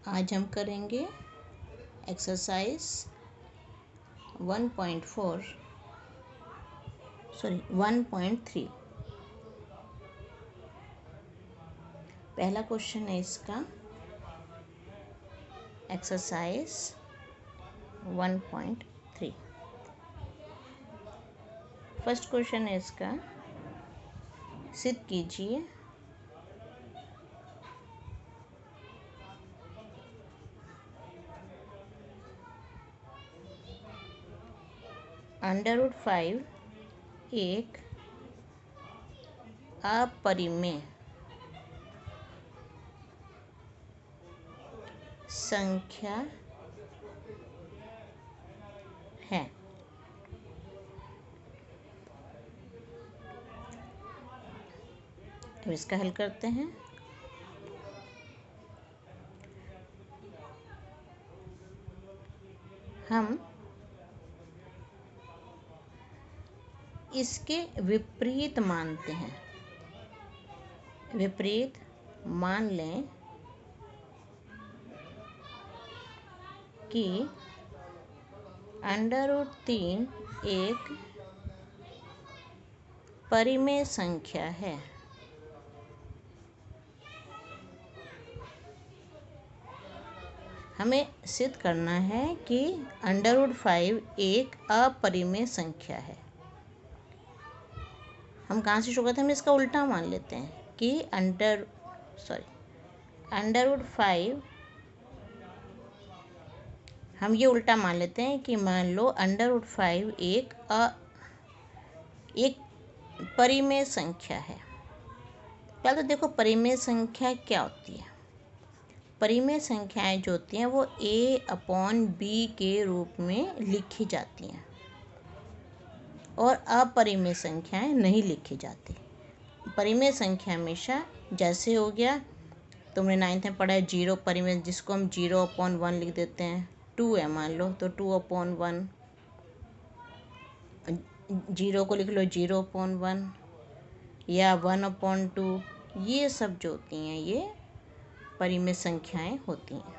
आज हम करेंगे एक्सरसाइज 1.3। पहला क्वेश्चन है इसका एक्सरसाइज 1.3। फर्स्ट क्वेश्चन है इसका, सिद्ध कीजिए √5 एक अपरिमेय संख्या है। तो इसका हल करते हैं। हम इसके विपरीत मानते हैं। विपरीत मान लें कि √3 एक परिमेय संख्या है। हमें सिद्ध करना है कि √5 एक अपरिमेय संख्या है। हम कहाँ से शुरू करते हैं? हम इसका उल्टा मान लेते हैं कि √5 हम ये उल्टा मान लेते हैं कि मान लो √5 एक परिमेय संख्या है। पहले तो देखो परिमेय संख्या क्या होती है। परिमेय संख्याएं जो होती हैं वो a/b के रूप में लिखी जाती हैं और अपरिमेय संख्याएं नहीं लिखी जाती। परिमेय संख्या हमेशा जैसे हो गया, तुमने 9th में पढ़ा है जीरो परिमेय, जिसको हम 0/1 लिख देते हैं। 2 है मान लो तो 2/1, 0 को लिख लो 0/1 या 1/2। ये सब जो होती हैं ये परिमेय संख्याएं होती हैं।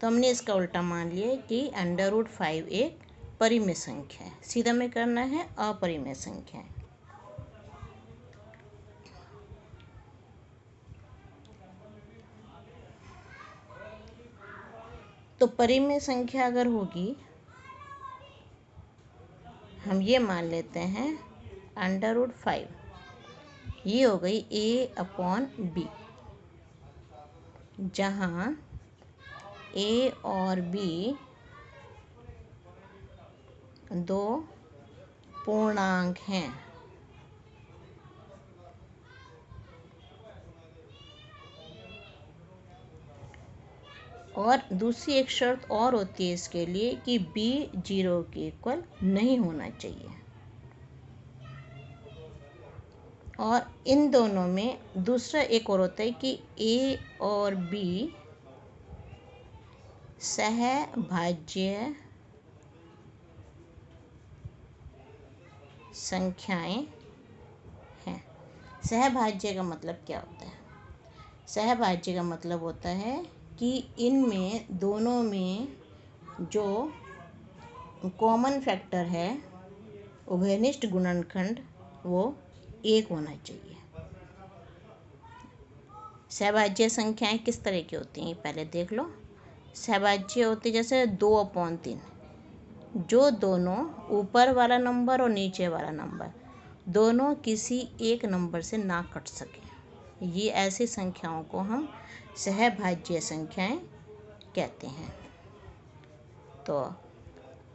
तो हमने इसका उल्टा मान लिया कि √5 एक परिमेय संख्या है। सीधा में करना है अपरिमेय संख्या है। तो परिमेय संख्या अगर होगी, हम ये मान लेते हैं √5 ये हो गई a/b, जहाँ a और b दो पूर्णांक हैं। और दूसरी एक शर्त और होती है इसके लिए कि b 0 के इक्वल नहीं होना चाहिए। और इन दोनों में दूसरा एक और होता है कि a और b सहभाज्य संख्याएं हैं। सहभाज्य का मतलब क्या होता है? सहभाज्य का मतलब होता है कि इनमें दोनों में जो कॉमन फैक्टर है, उभयनिष्ठ गुणनखंड, वो 1 होना चाहिए। सहभाज्य संख्याएं किस तरह की होती हैं पहले देख लो। सहभाज्य होती जैसे 2/3, जो दोनों ऊपर वाला नंबर और नीचे वाला नंबर दोनों किसी एक नंबर से ना कट सके, ये ऐसी संख्याओं को हम सहभाज्य संख्याएं कहते हैं। तो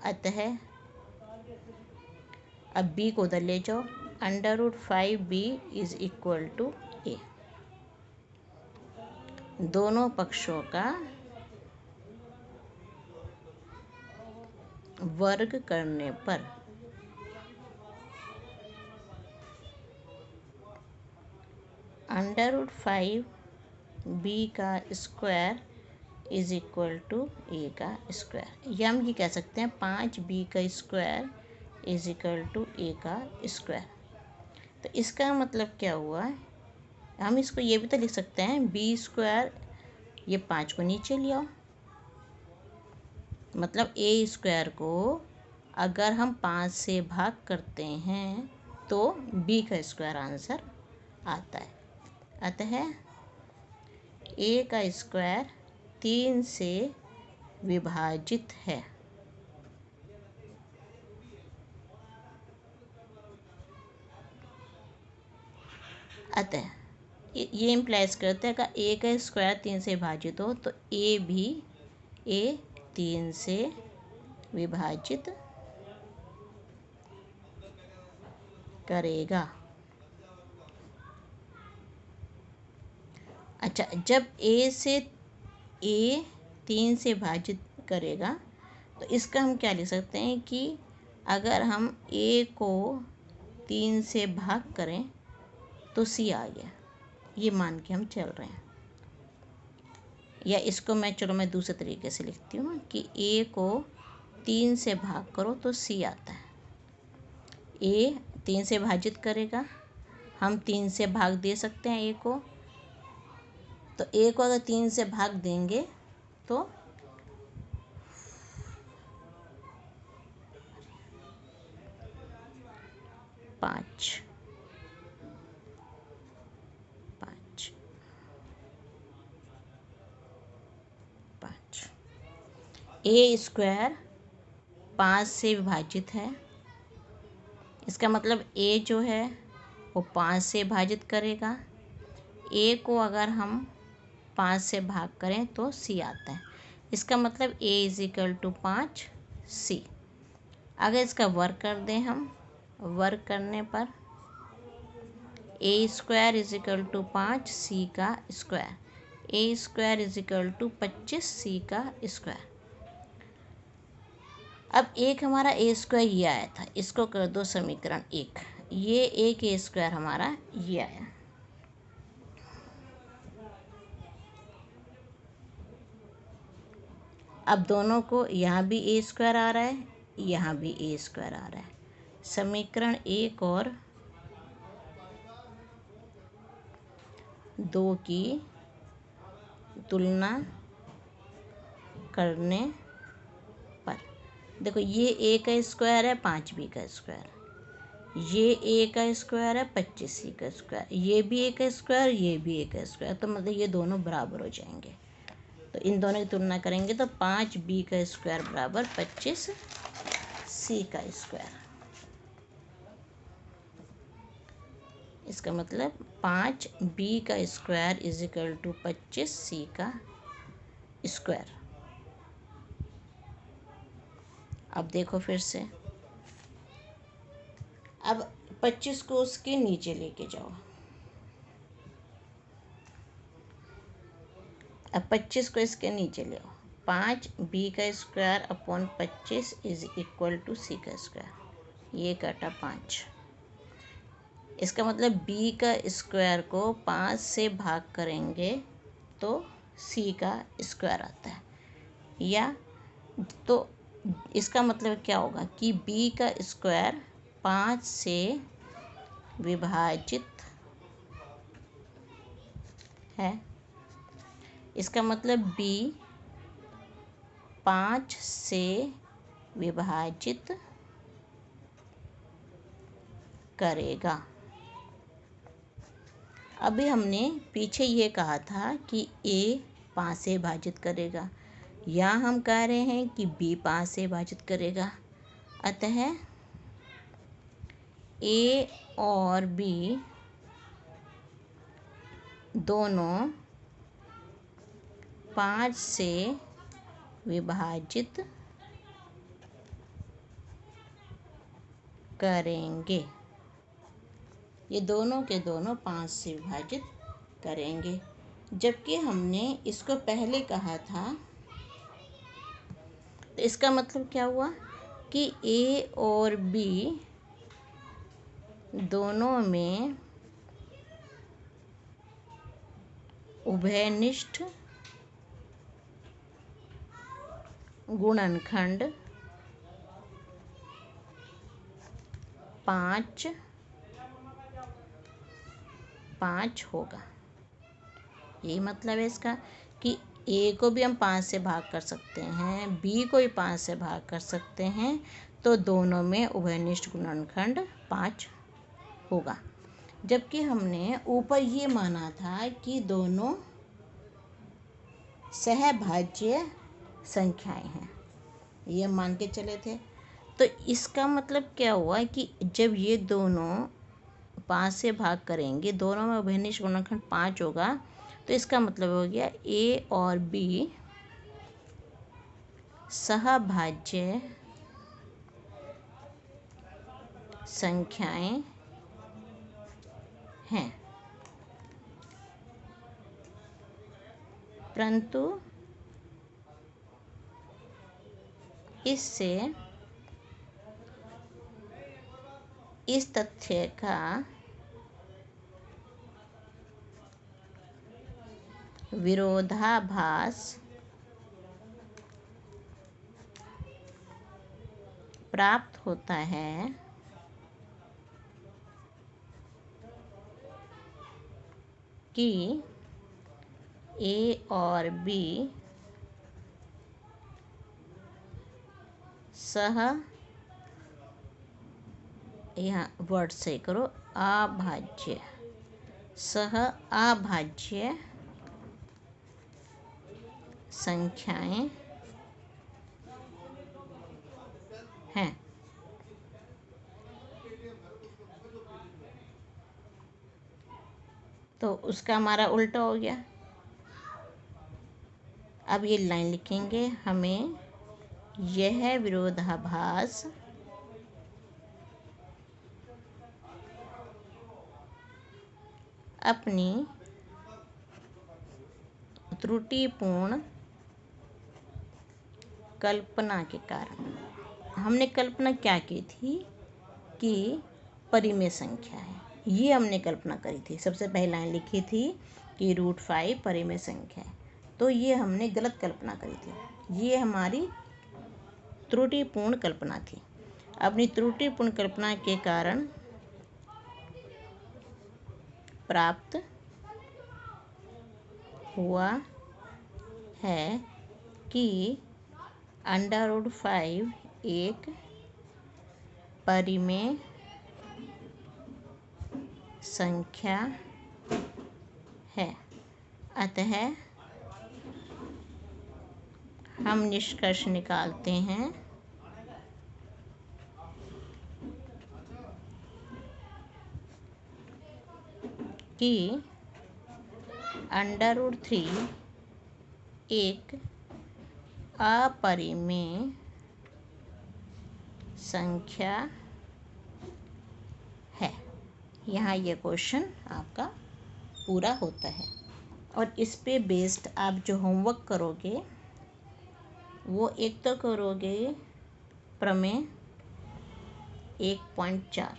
अतः अब b को उधर ले जाओ, √5b is equal to a। दोनों पक्षों का वर्ग करने पर √5b का square is equal to a का स्क्वायर, या हम ये कह सकते हैं 5b का square is equal to a का स्क्वायर। तो इसका मतलब क्या हुआ? हम इसको ये भी तो लिख सकते हैं b² ये 5 को नीचे ले आओ, मतलब ए स्क्वायर को अगर हम 5 से भाग करते हैं तो बी का स्क्वायर आंसर आता है। अतः ए का स्क्वायर 3 से विभाजित है। अतः ये इम्प्लाइज करते हैं कि ए का स्क्वायर 3 से विभाजित हो तो ए भी 3 से विभाजित करेगा। अच्छा, जब ए 3 से विभाजित करेगा तो इसका हम क्या लिख सकते हैं कि अगर हम ए को 3 से भाग करें तो सी आ गया, ये मान के हम चल रहे हैं। या इसको मैं दूसरे तरीके से लिखती हूँ कि ए को 3 से भाग करो तो सी आता है। ए 3 से भाजित करेगा, हम 3 से भाग दे सकते हैं ए को, तो ए को अगर 3 से भाग देंगे तो पाँच ए स्क्वायर 5 से विभाजित है, इसका मतलब ए जो है वो 5 से विभाजित करेगा। ए को अगर हम 5 से भाग करें तो सी आता है, इसका मतलब A is equal to 5 C. अगर इसका वर्क कर दें हम, वर्क करने पर A square is equal to 5 C का square, A square is equal to 25 C का स्क्वायर। अब एक हमारा ए स्क्वायर ये आया था, इसको कर दो समीकरण 1, ये एक ए स्क्वायर हमारा ये आया। अब दोनों को, यहाँ भी ए स्क्वायर आ रहा है, यहाँ भी ए स्क्वायर आ रहा है। समीकरण 1 और 2 की तुलना करने पर देखो, ये ए का स्क्वायर है 5 बी का स्क्वायर, ये ए का स्क्वायर है 25 सी का स्क्वायर, ये भी ए का स्क्वायर, ये भी ए का स्क्वायर, तो मतलब ये दोनों बराबर हो जाएंगे। तो इन दोनों की तुलना करेंगे तो 5 बी का स्क्वायर बराबर 25 सी का स्क्वायर। इसका मतलब 5 बी का square is equal to 25 C का स्क्वायर। अब देखो फिर से, अब 25 को उसके नीचे लेके जाओ। अब 25 को इसके नीचे ले आओ, 5 बी का square upon 25 is equal to C का स्क्वायर, ये कटा 5। इसका मतलब बी का स्क्वायर को 5 से भाग करेंगे तो सी का स्क्वायर आता है। या तो इसका मतलब क्या होगा कि बी का स्क्वायर 5 से विभाजित है, इसका मतलब बी 5 से विभाजित करेगा। अभी हमने पीछे ये कहा था कि ए 5 से विभाजित करेगा, यहाँ हम कह रहे हैं कि बी 5 से विभाजित करेगा। अतः ए और बी दोनों 5 से विभाजित करेंगे, ये दोनों के दोनों 5 से विभाजित करेंगे। जबकि हमने इसको पहले कहा था, तो इसका मतलब क्या हुआ कि ए और बी दोनों में उभयनिष्ठ गुणनखंड 5 होगा। यही मतलब है इसका कि ए को भी हम 5 से भाग कर सकते हैं, बी को भी 5 से भाग कर सकते हैं, तो दोनों में उभयनिष्ठ गुणनखंड 5 होगा। जबकि हमने ऊपर ये माना था कि दोनों सहभाज्य संख्याएं हैं, ये मान के चले थे। तो इसका मतलब क्या हुआ कि जब ये दोनों 5 से भाग करेंगे, दोनों में उभयनिष्ठ गुणनखंड 5 होगा, तो इसका मतलब हो गया ए और बी सहभाज्य संख्याएं हैं। परंतु इससे इस तथ्य का विरोधाभास प्राप्त होता है कि ए और बी यहाँ वर्ड से करो, अभाज्य अभाज्य संख्याएं हैं। तो उसका हमारा उल्टा हो गया। अब ये लाइन लिखेंगे, हमें यह विरोधाभास अपनी त्रुटिपूर्ण कल्पना के कारण, हमने कल्पना क्या की थी कि परिमेय संख्या है, ये हमने कल्पना करी थी। सबसे पहले लाइन लिखी थी कि √5 परिमेय संख्या है, तो ये हमने गलत कल्पना करी थी, ये हमारी त्रुटिपूर्ण कल्पना थी। अपनी त्रुटिपूर्ण कल्पना के कारण प्राप्त हुआ है कि √5 एक परिमेय संख्या है। अतः हम निष्कर्ष निकालते हैं कि √3 एक अपरिमेय संख्या है। यहाँ ये क्वेश्चन आपका पूरा होता है। और इस पे बेस्ड आप जो होमवर्क करोगे वो एक तो करोगे प्रमेय 1.4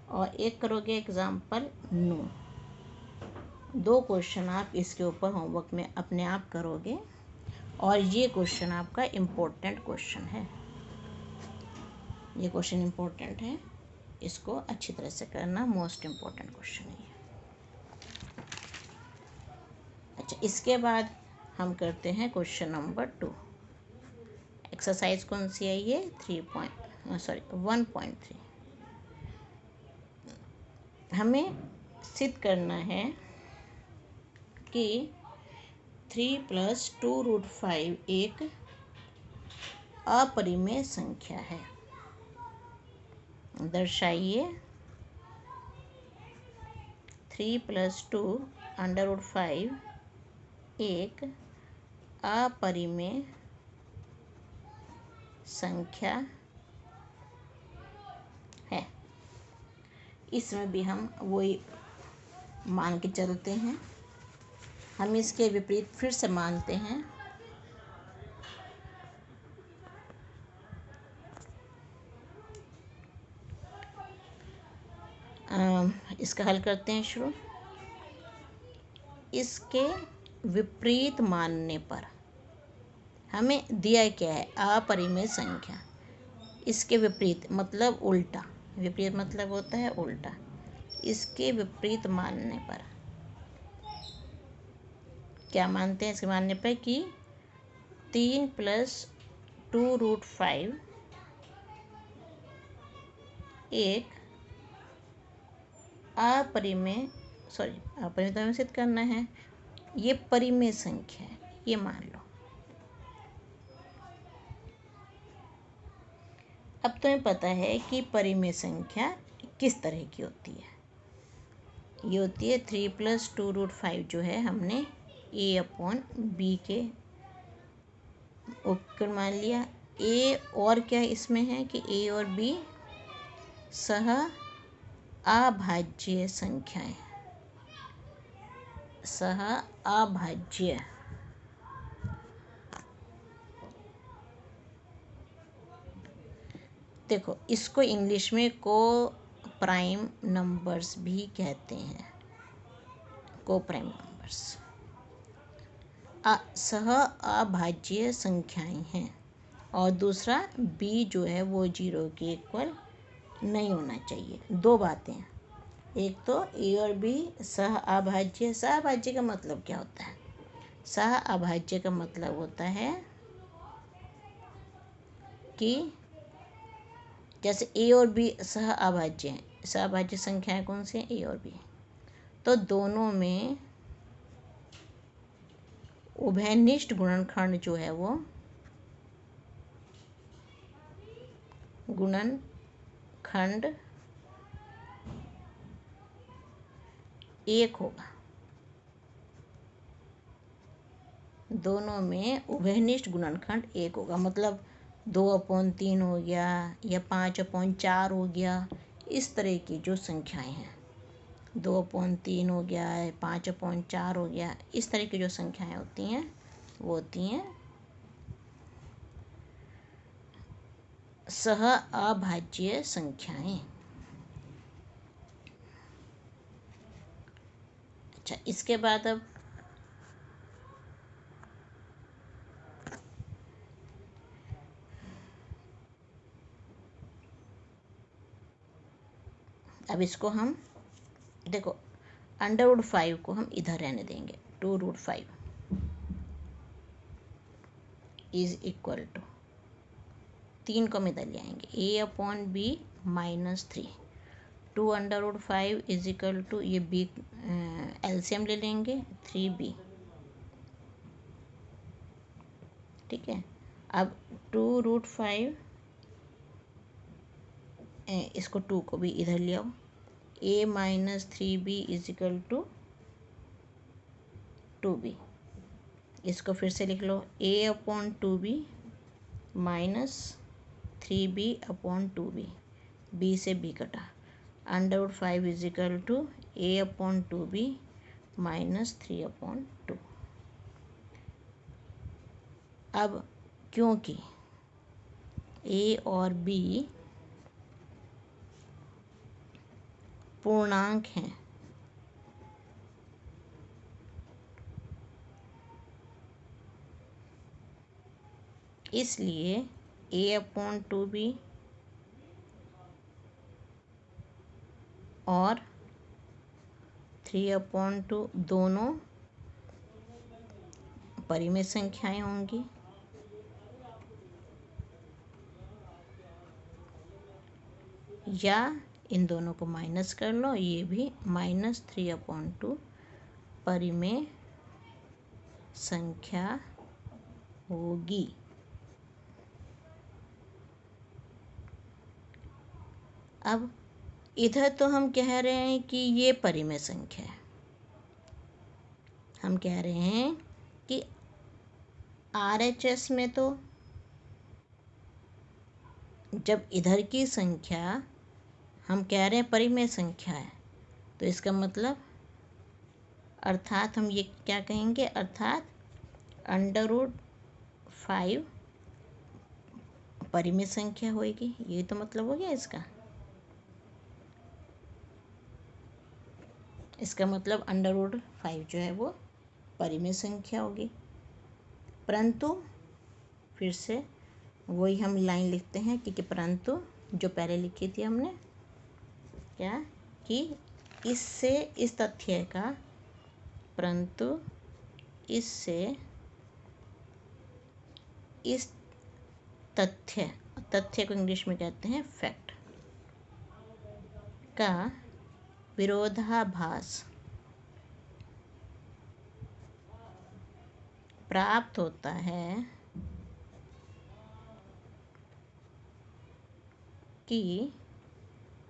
और एक करोगे एग्जाम्पल 9। 2 क्वेश्चन आप इसके ऊपर होमवर्क में अपने आप करोगे और ये क्वेश्चन आपका इम्पोर्टेंट क्वेश्चन है। ये क्वेश्चन इम्पोर्टेंट है, इसको अच्छी तरह से करना, मोस्ट इम्पोर्टेंट क्वेश्चन है। अच्छा, इसके बाद हम करते हैं क्वेश्चन नंबर 2। एक्सरसाइज कौन सी है ये? 1.3। हमें सिद्ध करना है कि 3 + 2√5 एक अपरिमेय संख्या है। दर्शाइए 3 + 2√5 एक अपरिमेय संख्या है। इसमें भी हम वही मान के चलते हैं, हम इसके विपरीत फिर से मानते हैं। इसका हल करते हैं शुरू। इसके विपरीत मानने पर हमें दिया क्या है? अपरिमेय संख्या। इसके विपरीत मतलब उल्टा, विपरीत मतलब होता है उल्टा। इसके विपरीत मानने पर क्या मानते हैं इसके मानने पर कि 3 + 2√5 एक अपरिमेय सिद्ध करना है, ये परिमेय संख्या है, ये मान लो। अब तुम्हें पता है कि परिमेय संख्या किस तरह की होती है। ये होती है 3 + 2√5 जो है हमने a/b के उपकर मान लिया। a और क्या इसमें है कि a और b सह अभाज्य संख्याएं, सह अभाज्य। देखो इसको इंग्लिश में को प्राइम नंबर्स भी कहते हैं, को प्राइम नंबर्स सह अभाज्य संख्याएं हैं। और दूसरा b जो है वो 0 के इक्वल नहीं होना चाहिए। दो बातें हैं, एक तो a और b सह अभाज्य। सह अभाज्य का मतलब क्या होता है? सह अभाज्य का मतलब होता है कि जैसे a और b सह अभाज्य हैं, सह अभाज्य संख्याएं कौन सी हैं? a और b। तो दोनों में उभयनिष्ठ गुणनखंड जो है वो गुणनखंड 1 होगा। दोनों में उभयनिष्ठ गुणनखंड 1 होगा, मतलब 2/3 हो गया या 5/4 हो गया। इस तरह की जो संख्याएं हैं, 2/3 हो गया, 5/4 हो गया, इस तरह की जो संख्याएं होती हैं वो होती हैं सह अभाज्य संख्याएं। अच्छा, इसके बाद अब इसको हम देखो, √5 को हम इधर रहने देंगे। 2√5 इज इक्वल टू 3 को हम इधर ले आएंगे, a/b - 3। 2√5 इज इक्वल टू ये b एलसीएम ले लेंगे 3b। ठीक है, अब 2√5 इसको 2 को भी इधर ले आओ, a - 3b is equal to 2b। इसको फिर से लिख लो, a/2b - 3b/2b। b से b कटा, √5 इज इक्वल टू a/2b - 3/2। अब क्योंकि a और b पूर्णांक हैं, इसलिए a/2b और 3/2 दोनों परिमेय संख्याएं होंगी। या इन दोनों को माइनस कर लो, ये भी -3/2 परिमेय संख्या होगी। अब इधर तो हम कह रहे हैं कि ये परिमेय संख्या है, हम कह रहे हैं कि RHS में तो जब इधर की संख्या हम कह रहे हैं परिमेय संख्या है, तो इसका मतलब अर्थात हम ये क्या कहेंगे, अर्थात √5 परिमेय संख्या होगी। ये तो मतलब हो गया इसका मतलब √5 जो है वो परिमेय संख्या होगी। परंतु फिर से वही हम लाइन लिखते हैं, क्योंकि परंतु जो पहले लिखी थी हमने क्या कि इससे इस तथ्य का, परंतु इससे इस तथ्य को इंग्लिश में कहते हैं फैक्ट का विरोधाभास प्राप्त होता है कि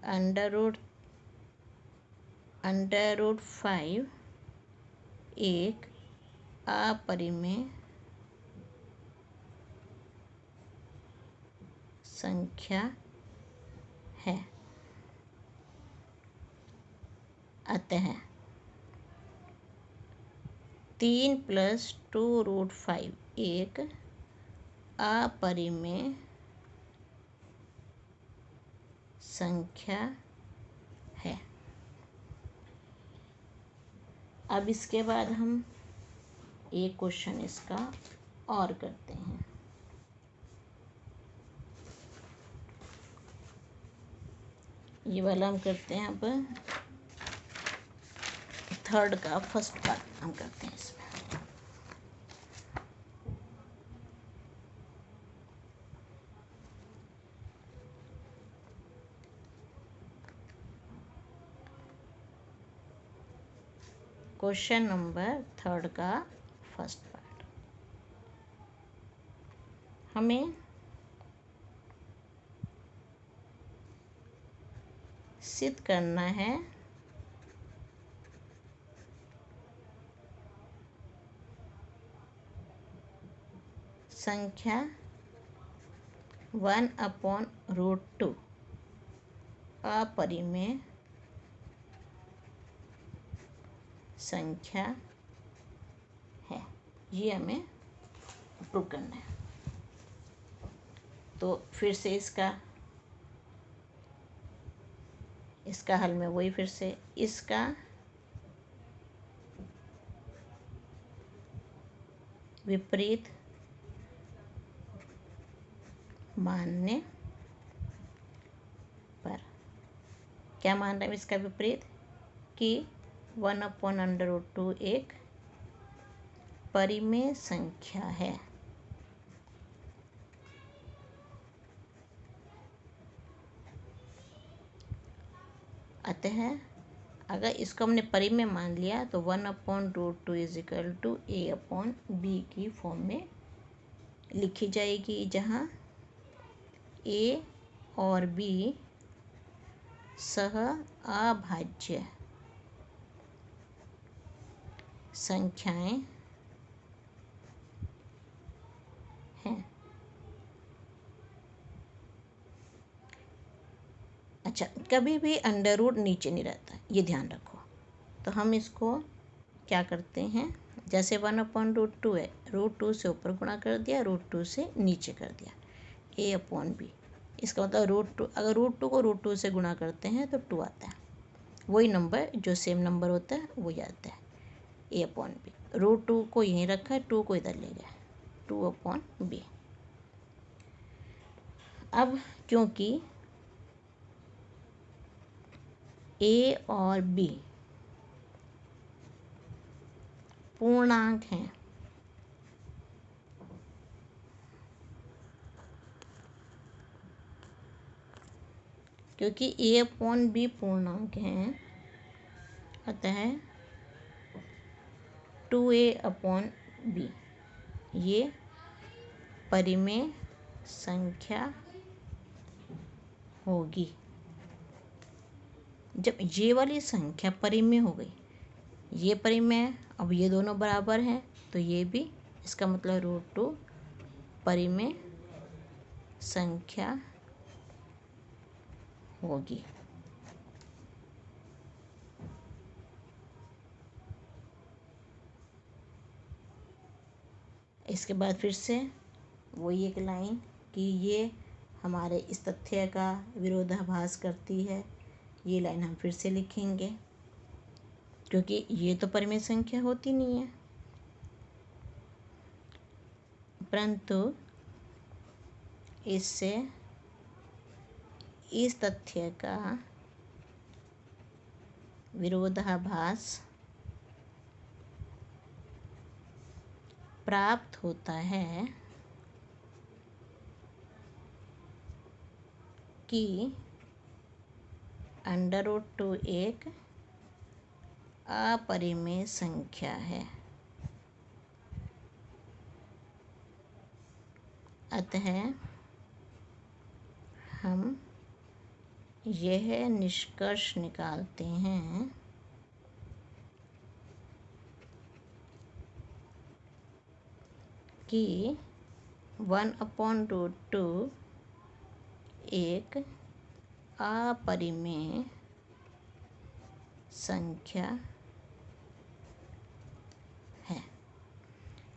अंडर रूट 5 एक अपरिमेय संख्या है। अतः 3 + 2√5 एक अपरिमेय संख्या है। अब इसके बाद हम एक क्वेश्चन इसका और करते हैं। ये वाला हम करते हैं। अब थर्ड का फर्स्ट पार्ट हम करते हैं इसमें। क्वेश्चन नंबर थर्ड का फर्स्ट पार्ट हमें सिद्ध करना है संख्या 1/√2 अपरिमेय संख्या है। ये हमें प्रूव करना है। तो फिर से इसका हल में वही फिर से इसका विपरीत मानने पर क्या मान रहे हैं इसका विपरीत कि 1/√2 एक परिमेय संख्या है। अतः अगर इसको हमने परिमेय मान लिया तो 1/√2 = a/b की फॉर्म में लिखी जाएगी, जहाँ a और b सह अभाज्य संख्याएं हैं। अच्छा, कभी भी अंडर रूट नीचे नहीं रहता, ये ध्यान रखो। तो हम इसको क्या करते हैं, जैसे 1/√2 है, √2 से ऊपर गुणा कर दिया, √2 से नीचे कर दिया, a/b। इसका मतलब √2, अगर √2 को √2 से गुणा करते हैं तो 2 आता है। वही नंबर जो सेम नंबर होता है वही आता है, a/b। √2 को यहीं रखा है, 2 को इधर ले गया, 2/b। अब क्योंकि a और b पूर्णांक हैं, क्योंकि a/b पूर्णांक हैं, अतः 2a/b ये परिमेय संख्या होगी। जब ये वाली संख्या परिमेय हो गई, ये परिमेय, अब ये दोनों बराबर हैं, तो ये भी, इसका मतलब √2 परिमेय संख्या होगी। इसके बाद फिर से वही एक लाइन कि ये हमारे इस तथ्य का विरोधाभास करती है। ये लाइन हम फिर से लिखेंगे, क्योंकि ये तो परिमेय संख्या होती नहीं है, परंतु इससे इस तथ्य का विरोधाभास प्राप्त होता है कि √2 एक अपरिमेय संख्या है। अतः हम यह निष्कर्ष निकालते हैं कि 1/√2 एक अपरिमेय संख्या है।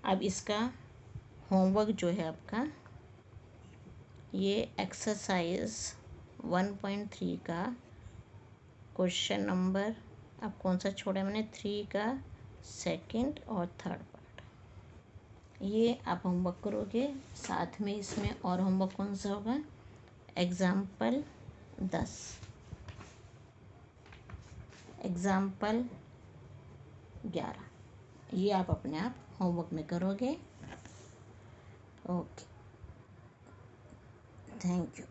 अब इसका होमवर्क जो है आपका, ये एक्सरसाइज 1.3 का क्वेश्चन नंबर, अब कौन सा छोड़ा मैंने, 3 का सेकंड और थर्ड पार्ट, ये आप होमवर्क करोगे। साथ में इसमें और होमवर्क कौन सा होगा, एग्जाम्पल 10, एग्जाम्पल 11, ये आप अपने आप होमवर्क में करोगे। Okay, thank you.